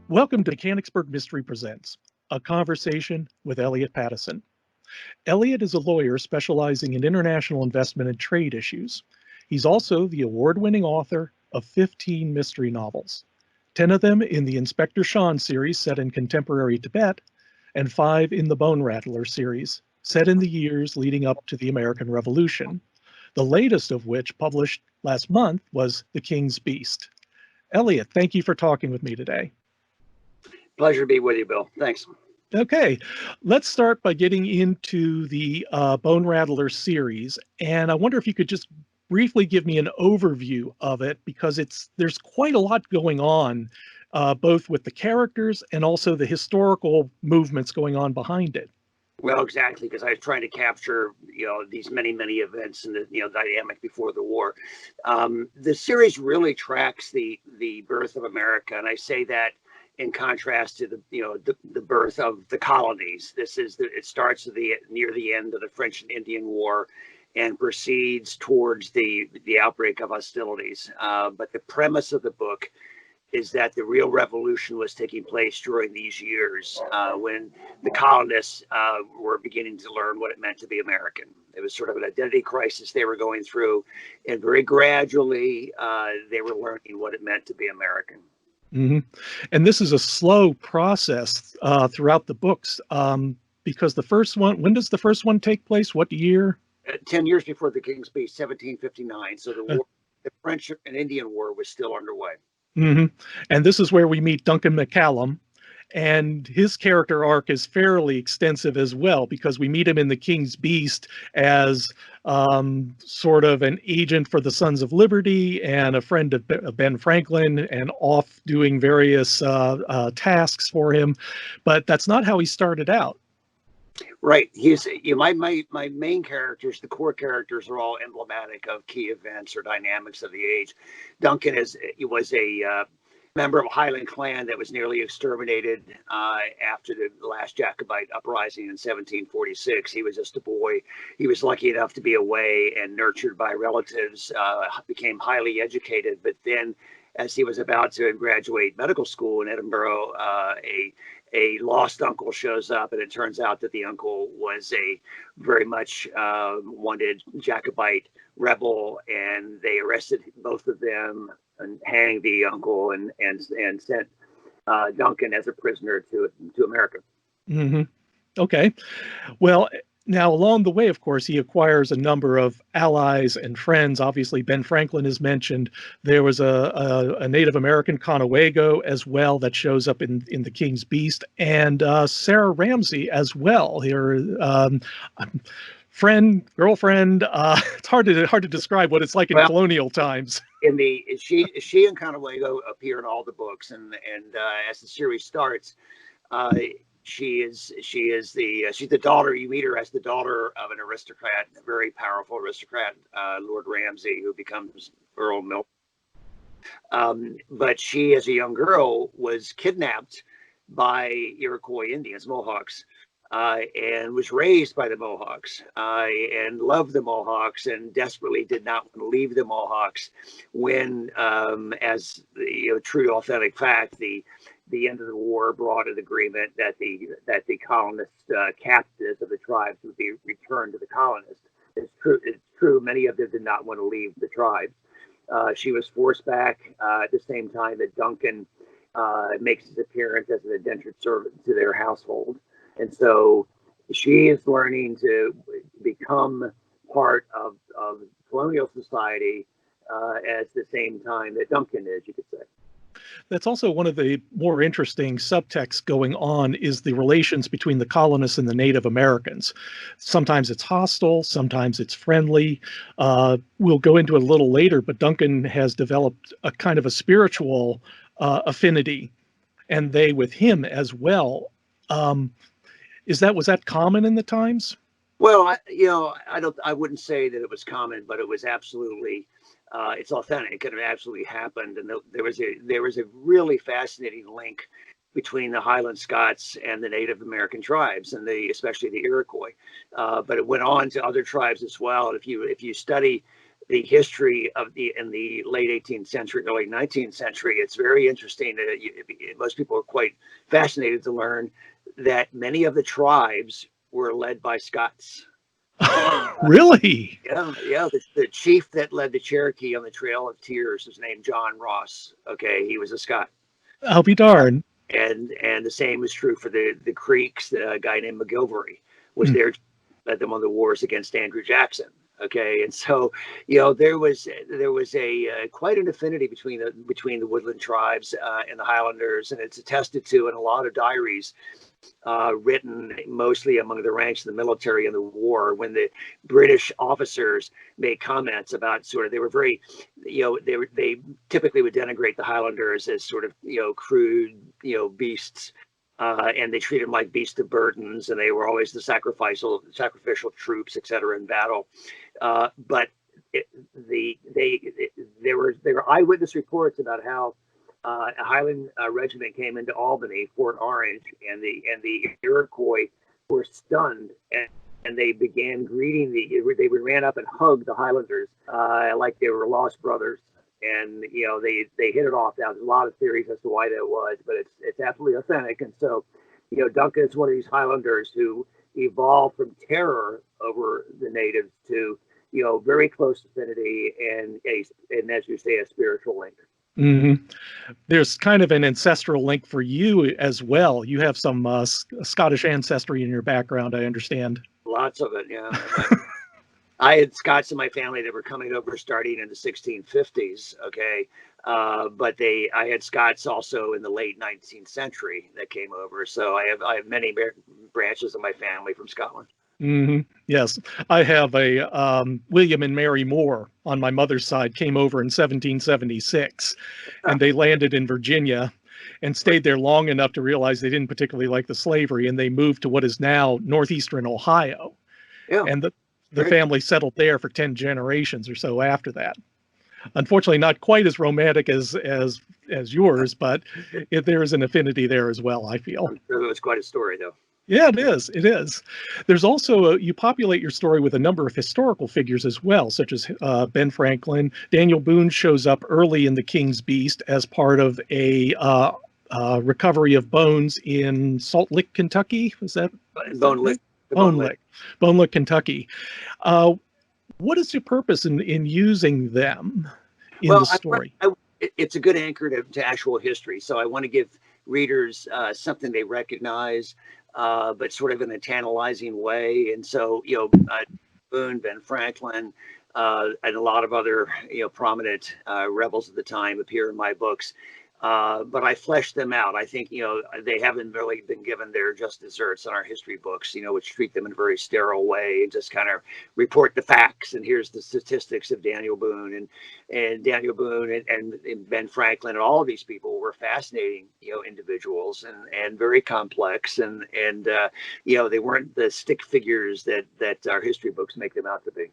Welcome to Mechanicsburg Mystery Presents, a conversation with Eliot Pattison. Eliot is a lawyer specializing in international investment and trade issues. He's also the award-winning author of 15 mystery novels, 10 of them in the Inspector Shan series set in contemporary Tibet, and 5 in the Bone Rattler series, set in the years leading up to the American Revolution, the latest of which, published last month, was The King's Beast. Eliot, thank you for talking with me today. Pleasure to be with you, Bill. Thanks. Okay, let's start by getting into the Bone Rattler series. And I wonder if you could just briefly give me an overview of it, because there's quite a lot going on, both with the characters and also the historical movements going on behind it. Well, exactly, because I was trying to capture, these many events and the, dynamic before the war. The series really tracks the birth of America, and I say that in contrast to the birth of the colonies. It starts near the end of the French and Indian War and proceeds towards the outbreak of hostilities. But the premise of the book is that the real revolution was taking place during these years when the colonists were beginning to learn what it meant to be American. It was sort of an identity crisis they were going through, and very gradually they were learning what it meant to be American. Mm-hmm. And this is a slow process throughout the books, because the first one, when does the first one take place? What year? 10 years before the King's Beast, 1759. So the French and Indian War was still underway. Mm-hmm. And this is where we meet Duncan McCallum, and his character arc is fairly extensive as well, because we meet him in The King's Beast as sort of an agent for the Sons of Liberty and a friend of Ben Franklin, and off doing various tasks for him. But that's not how he started out. Right. My main characters, the core characters, are all emblematic of key events or dynamics of the age. Duncan was a member of a Highland clan that was nearly exterminated after the last Jacobite uprising in 1746. He was just a boy. He was lucky enough to be away and nurtured by relatives, became highly educated. But then, as he was about to graduate medical school in Edinburgh, a lost uncle shows up, and it turns out that the uncle was a very much wanted Jacobite rebel, and they arrested both of them and hanged the uncle and sent Duncan as a prisoner to America. Mm-hmm. Okay. Well, now along the way, of course, he acquires a number of allies and friends. Obviously, Ben Franklin is mentioned. There was a Native American Conewago as well that shows up in The King's Beast, and Sarah Ramsey as well. Her girlfriend. It's hard to describe what it's like in colonial times. She and Conewago appear in all the books, and as the series starts, she's the daughter. You meet her as the daughter of an aristocrat, a very powerful aristocrat, Lord Ramsey, who becomes Earl Milton. But she, as a young girl, was kidnapped by Iroquois Indians, Mohawks, and was raised by the Mohawks, and loved the Mohawks, and desperately did not want to leave the Mohawks when, as true authentic fact, the end of the war brought an agreement that the colonist captives of the tribes would be returned to the colonists. It's true. Many of them did not want to leave the tribes. She was forced back at the same time that Duncan makes his appearance as an indentured servant to their household. And so she is learning to become part of colonial society at the same time that Duncan is, you could say. That's also one of the more interesting subtexts going on, is the relations between the colonists and the Native Americans. Sometimes it's hostile, sometimes it's friendly. We'll go into it a little later, but Duncan has developed a kind of a spiritual affinity, and they with him as well. Was that common in the times? Well, I wouldn't say that it was common, but it was absolutely. It's authentic, and it absolutely happened. And there was a really fascinating link between the Highland Scots and the Native American tribes, and especially the Iroquois. But it went on to other tribes as well. And if you study the history of in the late 18th century, early 19th century, it's very interesting that most people are quite fascinated to learn that many of the tribes were led by Scots. Really? Yeah. The chief that led the Cherokee on the Trail of Tears was named John Ross. Okay, he was a Scot. I'll be darned. And the same was true for the Creeks. A guy named McGilvery was there, led them on the wars against Andrew Jackson. Okay, and so there was a quite an affinity between the woodland tribes and the Highlanders, and it's attested to in a lot of diaries written mostly among the ranks of the military in the war, when the British officers made comments about they were very, they typically would denigrate the Highlanders as sort of crude beasts, and they treated them like beasts of burdens, and they were always the sacrificial troops, etc. in battle. But there were eyewitness reports about how a Highland regiment came into Albany, Fort Orange, and the Iroquois were stunned, and they began greeting they ran up and hugged the Highlanders like they were lost brothers, and they hit it off. Now there's a lot of theories as to why that was, but it's absolutely authentic. And so Duncan is one of these Highlanders who evolved from terror over the natives to very close affinity and as you say, a spiritual link. Mm-hmm. There's kind of an ancestral link for you as well. You have some Scottish ancestry in your background, I understand. Lots of it, yeah. I had Scots in my family that were coming over starting in the 1650s. Okay, but I had Scots also in the late 19th century that came over. So I have many branches of my family from Scotland. Mm-hmm. Yes, I have a William and Mary Moore on my mother's side came over in 1776, and they landed in Virginia and stayed there long enough to realize they didn't particularly like the slavery, and they moved to what is now northeastern Ohio. Yeah. And the family settled there for 10 generations or so after that. Unfortunately, not quite as romantic as yours, but there is an affinity there as well, I feel. I'm sure it was quite a story, though. Yeah, it is. It is. There's also, you populate your story with a number of historical figures as well, such as Ben Franklin. Daniel Boone shows up early in The King's Beast as part of a recovery of bones in Salt Lick, Kentucky. Was that? Bone Lick. Bone Lick, Kentucky. What is your purpose in using them in the story? It's a good anchor to actual history. So I want to give readers something they recognize, but sort of in a tantalizing way. And so, Boone, Ben Franklin, and a lot of other, prominent rebels at the time appear in my books. But I fleshed them out. I think, they haven't really been given their just desserts in our history books, which treat them in a very sterile way and just kind of report the facts. And here's the statistics of Daniel Boone and Daniel Boone and Ben Franklin, and all of these people were fascinating, individuals and very complex. And they weren't the stick figures that our history books make them out to be.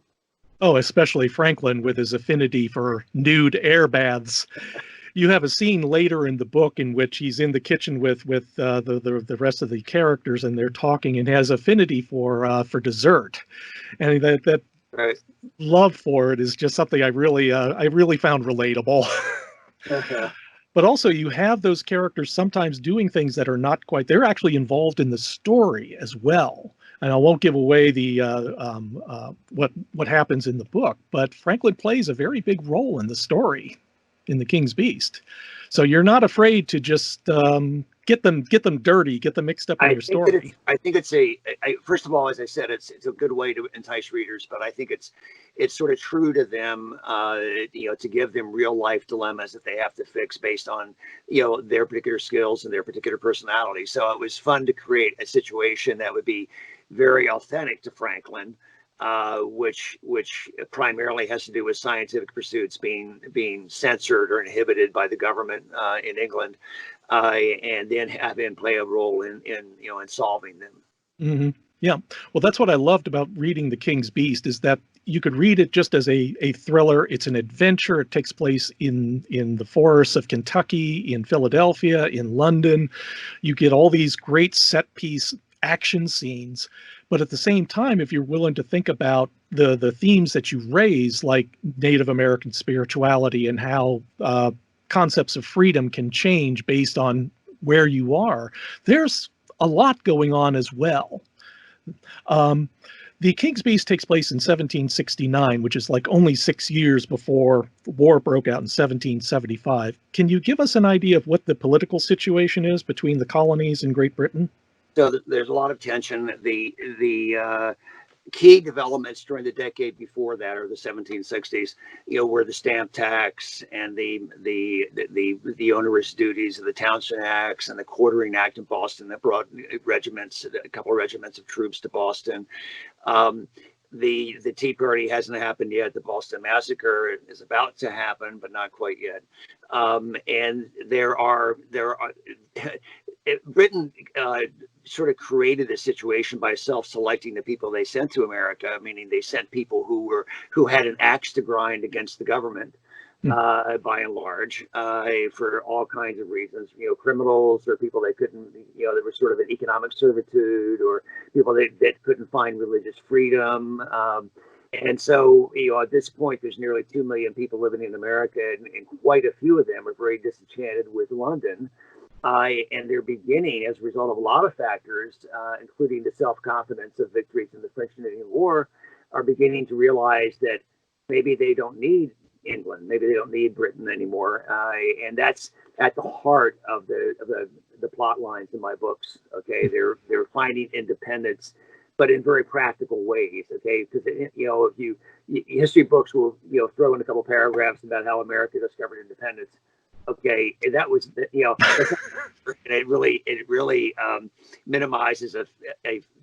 Oh, especially Franklin with his affinity for nude air baths. You have a scene later in the book in which he's in the kitchen with the rest of the characters, and they're talking, and has affinity for dessert, and that right. love for it is just something I really found relatable. But also, you have those characters sometimes doing things that are not quite. They're actually involved in the story as well. And I won't give away the what happens in the book, but Franklin plays a very big role in the story in The King's Beast. So you're not afraid to just get them dirty, get them mixed up in your story. I think it's first of all, as I said, it's a good way to entice readers, but I think it's sort of true to them, to give them real life dilemmas that they have to fix based on, their particular skills and their particular personality. So it was fun to create a situation that would be very authentic to Franklin, which primarily has to do with scientific pursuits being censored or inhibited by the government in England, and then have him play a role in solving them. Mm-hmm. Yeah, well, that's what I loved about reading The King's Beast, is that you could read it just as a thriller. It's an adventure. It takes place in the forests of Kentucky, in Philadelphia, in London. You get all these great set piece action scenes, But at the same time, if you're willing to think about the themes that you raise, like Native American spirituality and how concepts of freedom can change based on where you are, there's a lot going on as well. The King's Beast takes place in 1769, which is like only 6 years before the war broke out in 1775. Can you give us an idea of what the political situation is between the colonies and Great Britain? So there's a lot of tension. The key developments during the decade before that, or the 1760s, were the stamp tax and the onerous duties of the Townshend Acts and the Quartering Act in Boston that brought a couple of regiments of troops to Boston. The Tea Party hasn't happened yet. The Boston Massacre is about to happen, but not quite yet. And Britain sort of created this situation by self-selecting the people they sent to America, meaning they sent people who had an axe to grind against the government, by and large, for all kinds of reasons. Criminals, or people they couldn't, that were sort of in economic servitude, or people that couldn't find religious freedom. And so, at this point, there's nearly 2 million people living in America, and quite a few of them are very disenchanted with London. And they're beginning, as a result of a lot of factors, including the self-confidence of victories in the French-Canadian War, are beginning to realize that maybe they don't need England, maybe they don't need Britain anymore. And that's at the heart of the plot lines in my books. Okay, they're finding independence, but in very practical ways. Okay, because if history books will throw in a couple paragraphs about how America discovered independence. Okay, and that was and it really minimizes a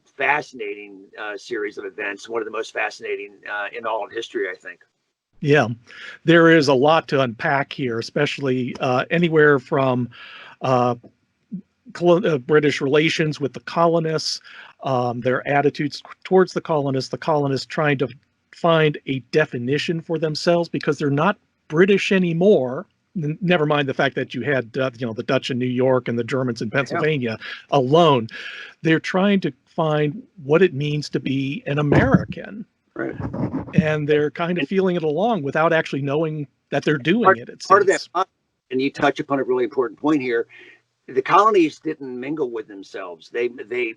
fascinating series of events, one of the most fascinating in all of history, I think. Yeah, there is a lot to unpack here, especially anywhere from British relations with the colonists, their attitudes towards the colonists trying to find a definition for themselves because they're not British anymore. Never mind the fact that you had the Dutch in New York and the Germans in Pennsylvania alone. They're trying to find what it means to be an American. Right. And they're kind of feeling it along without actually knowing that they're doing it. It's part of that, and you touch upon a really important point here. The colonies didn't mingle with themselves. They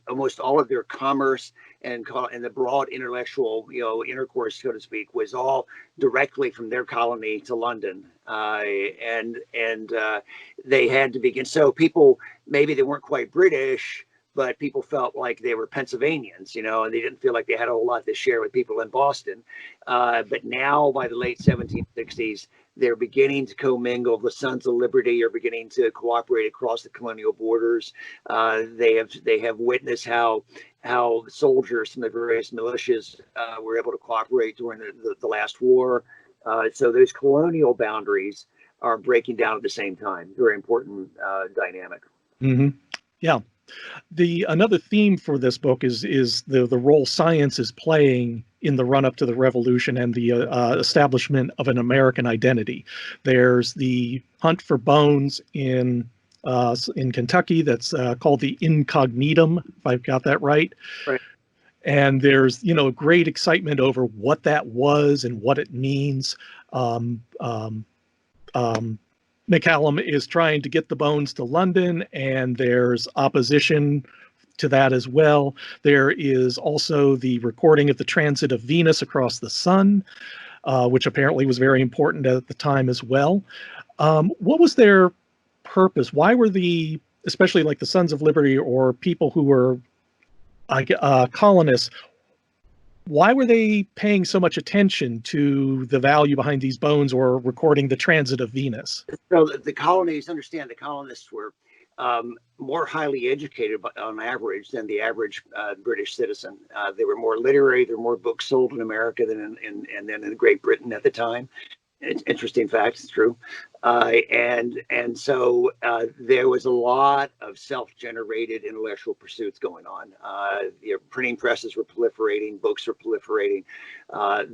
almost all of their commerce and the broad intellectual intercourse, so to speak, was all directly from their colony to London, and they had to begin. So people, maybe they weren't quite British, but people felt like they were Pennsylvanians, and they didn't feel like they had a whole lot to share with people in Boston. But now, by the late 1760s, they're beginning to commingle. The Sons of Liberty are beginning to cooperate across the colonial borders. They have witnessed how soldiers from the various militias were able to cooperate during the last war. So those colonial boundaries are breaking down at the same time. Very important dynamic. Mm-hmm. Yeah. Another theme for this book is the role science is playing in the run-up to the revolution and the establishment of an American identity. There's the hunt for bones in Kentucky that's called the Incognitum, if I've got that right. Right. And there's great excitement over what that was and what it means. McCallum is trying to get the bones to London, and there's opposition to that as well. There is also the recording of the transit of Venus across the sun, which apparently was very important at the time as well. What was their purpose? Why were especially like the Sons of Liberty or people who were colonists, why were they paying so much attention to the value behind these bones or recording the transit of Venus? So the colonies, understand the colonists were more highly educated on average than the average British citizen. They were more literary. There were more books sold in America than in Great Britain at the time. Interesting fact, it's true. And so there was a lot of self-generated intellectual pursuits going on. Printing presses were proliferating, books were proliferating.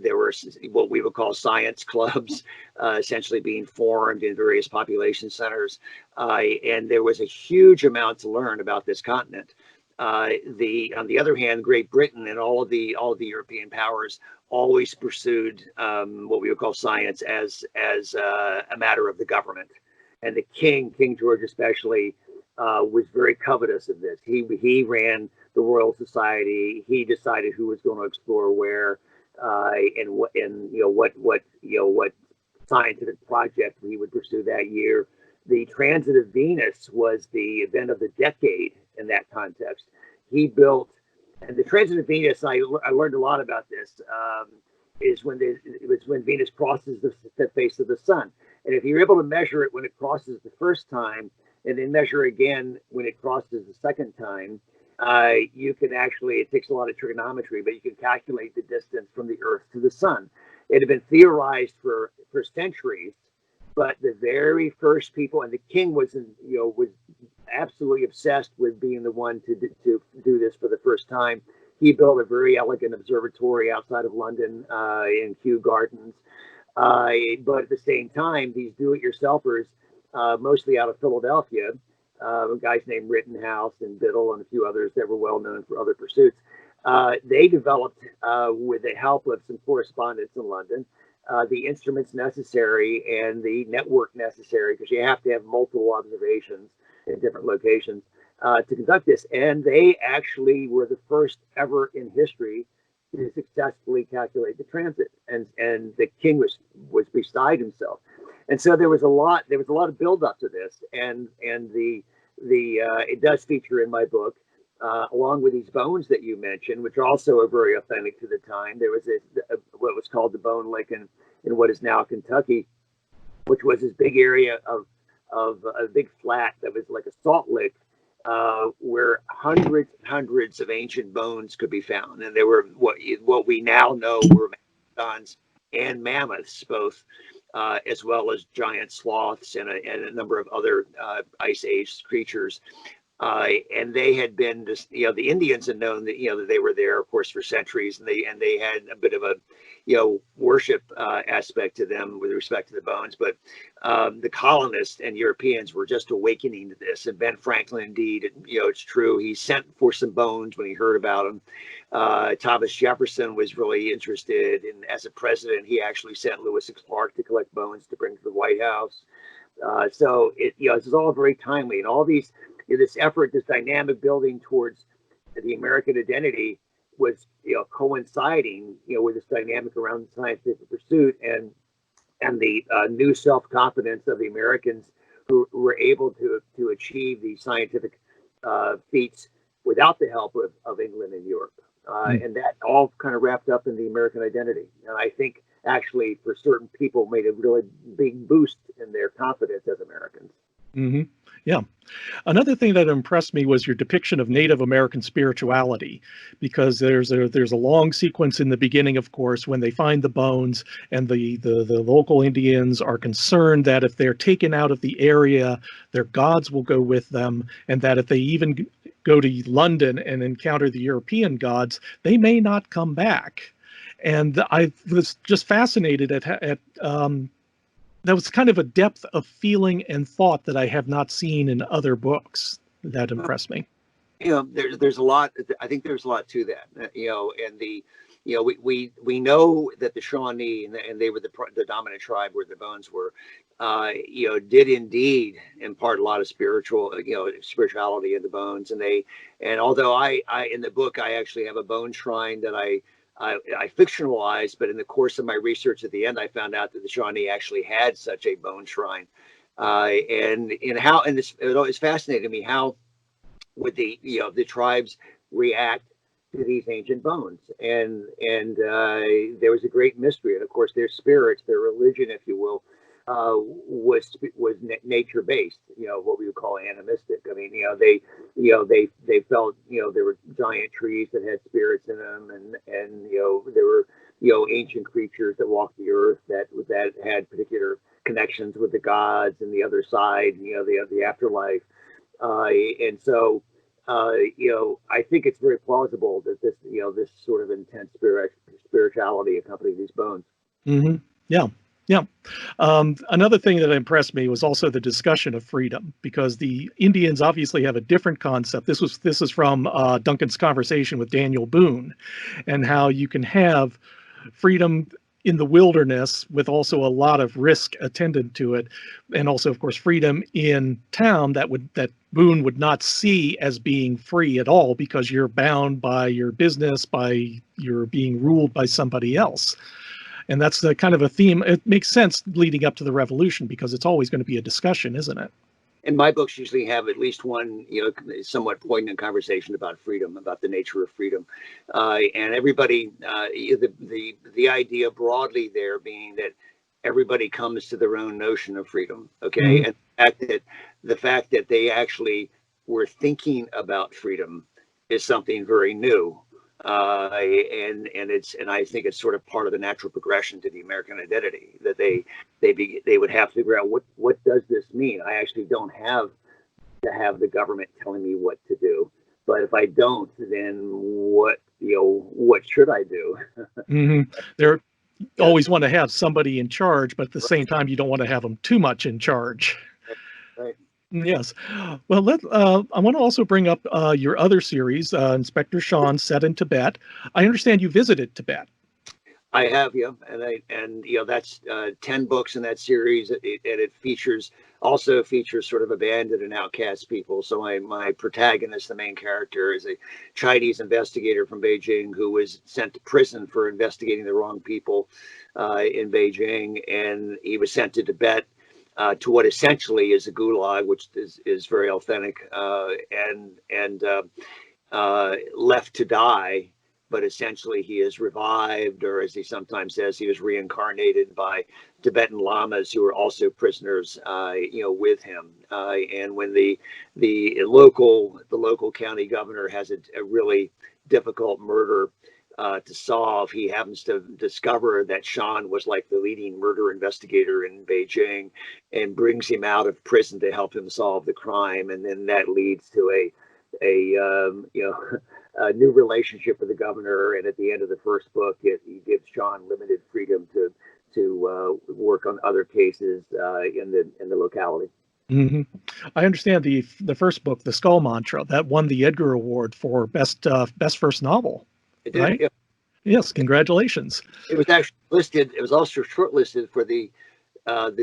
There were what we would call science clubs essentially being formed in various population centers. And there was a huge amount to learn about this continent. On the other hand, Great Britain and all of the European powers always pursued what we would call science as a matter of the government, and the King George especially, was very covetous of this. He ran the Royal Society. He decided who was going to explore where, and what scientific project he would pursue that year. The transit of Venus was the event of the decade in that context. He built, and the transit of Venus, I learned a lot about this, is when Venus crosses the face of the sun. And if you're able to measure it when it crosses the first time, and then measure again when it crosses the second time, you can actually, it takes a lot of trigonometry, but you can calculate the distance from the Earth to the sun. It had been theorized for centuries, but the very first people, and the King was absolutely obsessed with being the one to do this for the first time. He built a very elegant observatory outside of London, in Kew Gardens. But at the same time, these do-it-yourselfers, mostly out of Philadelphia, guys named Rittenhouse and Biddle and a few others that were well known for other pursuits, they developed, with the help of some correspondents in London, the instruments necessary and the network necessary, because you have to have multiple observations in different locations, to conduct this. And they actually were the first ever in history to successfully calculate the transit. And the King was beside himself. And so there was a lot of build up to this. And it does feature in my book, along with these bones that you mentioned, which also are very authentic to the time. There was what was called the Bone Lick in what is now Kentucky, which was this big area of a big flat that was like a salt lick, where hundreds of ancient bones could be found. And there were what we now know were mastodons and mammoths, both, as well as giant sloths and a number of other ice age creatures. And they had been just, the Indians had known that, that they were there, of course, for centuries, and they had a bit of a, worship aspect to them with respect to the bones. But the colonists and Europeans were just awakening to this. And Ben Franklin, indeed, it's true, he sent for some bones when he heard about them. Thomas Jefferson was really interested, and as a president, he actually sent Lewis and Clark to collect bones to bring to the White House. So this is all very timely, and all these. This effort, this dynamic building towards the American identity was, coinciding, with this dynamic around scientific pursuit and the new self-confidence of the Americans who were able to achieve these scientific feats without the help of England and Europe. And that all kind of wrapped up in the American identity. And I think actually for certain people made a really big boost in their confidence as Americans. Mm-hmm. Yeah. Another thing that impressed me was your depiction of Native American spirituality, because there's a long sequence in the beginning, of course, when they find the bones, and the local Indians are concerned that if they're taken out of the area, their gods will go with them, and that if they even go to London and encounter the European gods, they may not come back. And I was just fascinated at that was kind of a depth of feeling and thought that I have not seen in other books that impressed me. There's a lot. I think there's a lot to that. And we know that the Shawnee and they were the dominant tribe where the bones were, did indeed impart a lot of spirituality in the bones. And although I in the book I actually have a bone shrine that I fictionalized, but in the course of my research at the end, I found out that the Shawnee actually had such a bone shrine. And it's fascinating to me how would the tribes react to these ancient bones, and there was a great mystery, and of course their spirits, their religion, if you will, was nature based, what we would call animistic. I mean, they felt, there were giant trees that had spirits in them, and there were ancient creatures that walked the earth that had particular connections with the gods and the other side, the afterlife, and so I think it's very plausible that this sort of intense spirituality accompanied these bones. Mm-hmm. Yeah. Yeah. Another thing that impressed me was also the discussion of freedom, because the Indians obviously have a different concept. This is from Duncan's conversation with Daniel Boone, and how you can have freedom in the wilderness with also a lot of risk attendant to it, and also, of course, freedom in town that Boone would not see as being free at all, because you're bound by your business, you're being ruled by somebody else. And that's the kind of a theme. It makes sense leading up to the revolution, because it's always going to be a discussion, isn't it? And my books usually have at least one, somewhat poignant conversation about freedom, about the nature of freedom, and everybody. The idea broadly there being that everybody comes to their own notion of freedom. Okay, and the fact that they actually were thinking about freedom is something very new. And I think it's sort of part of the natural progression to the American identity, that they would have to figure out what does this mean. I actually don't have to have the government telling me what to do, but if I don't, then what should I do? They're always want to have somebody in charge, but at the same time, you don't want to have them too much in charge. Right. Yes. Well, I want to also bring up your other series, Inspector Shan, set in Tibet. I understand you visited Tibet. I have, yeah, and that's 10 books in that series, and it also features sort of abandoned and outcast people. So my protagonist, the main character, is a Chinese investigator from Beijing who was sent to prison for investigating the wrong people in Beijing, and he was sent to Tibet. To what essentially is a gulag, which is very authentic, and left to die. But essentially, he is revived, or as he sometimes says, he was reincarnated by Tibetan lamas who are also prisoners, with him. And when the local county governor has a really difficult murder to solve, he happens to discover that Shan was like the leading murder investigator in Beijing, and brings him out of prison to help him solve the crime. And then that leads to a new relationship with the governor. And at the end of the first book, he gives Shan limited freedom to work on other cases in the locality. Mm-hmm. I understand the first book, The Skull Mantra, that won the Edgar Award for best first novel. It did, right? yeah. Yes, congratulations. It was actually listed. It was also shortlisted for the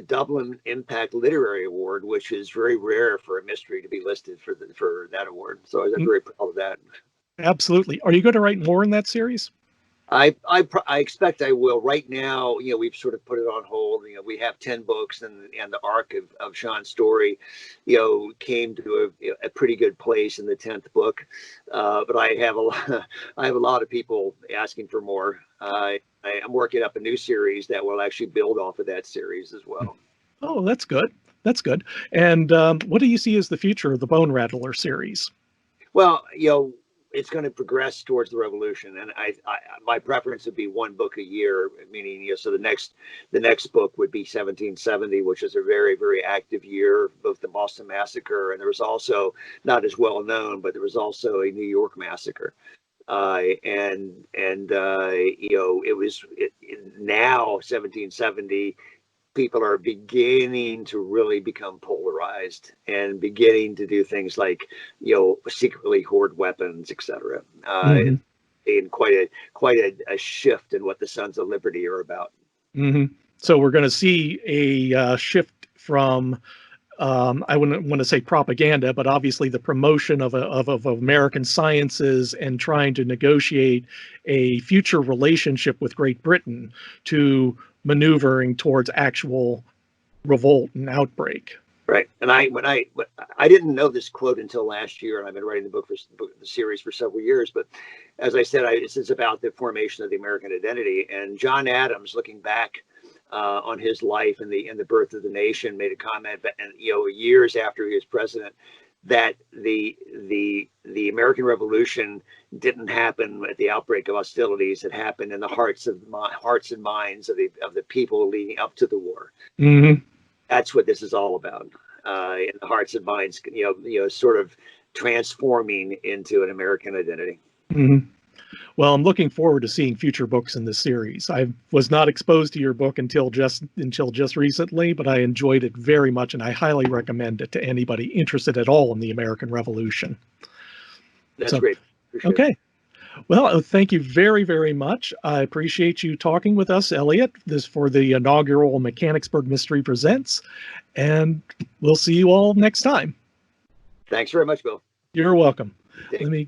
Dublin Impact Literary Award, which is very rare for a mystery to be listed for that award. So I was very proud of that. Absolutely. Are you going to write more in that series? I expect I will. Right now, we've sort of put it on hold. We have 10 books, and the arc of Shan's story, came to a pretty good place in the 10th book. But I have a lot of people asking for more. I'm working up a new series that will actually build off of that series as well. Oh, that's good. That's good. And what do you see as the future of the Bone Rattler series? Well, it's going to progress towards the revolution, and my preference would be one book a year, meaning so the next book would be 1770, which is a very, very active year, both the Boston Massacre, and there was also, not as well known, but there was also a New York massacre. Now 1770, people are beginning to really become polarized and beginning to do things like, secretly hoard weapons, etc. And quite a shift in what the Sons of Liberty are about. Mm-hmm. So we're going to see a shift from, I wouldn't want to say propaganda, but obviously the promotion of American sciences and trying to negotiate a future relationship with Great Britain, to maneuvering towards actual revolt and outbreak. Right. And I didn't know this quote until last year, and I've been writing the series for several years. But as I said, this is about the formation of the American identity. And John Adams, looking back on his life and the birth of the nation, made a comment, and years after he was president, that the American Revolution didn't happen at the outbreak of hostilities. It happened in the hearts and minds of the people leading up to the war. Mm-hmm. That's what this is all about, in the hearts and minds, sort of transforming into an American identity. Mm-hmm. Well, I'm looking forward to seeing future books in this series. I was not exposed to your book until just recently, but I enjoyed it very much, and I highly recommend it to anybody interested at all in the American Revolution. That's great. Appreciate okay. Well, thank you very, very much. I appreciate you talking with us, Eliot, this for the inaugural Mechanicsburg Mystery Presents, and we'll see you all next time. Thanks very much, Bill. You're welcome. Let me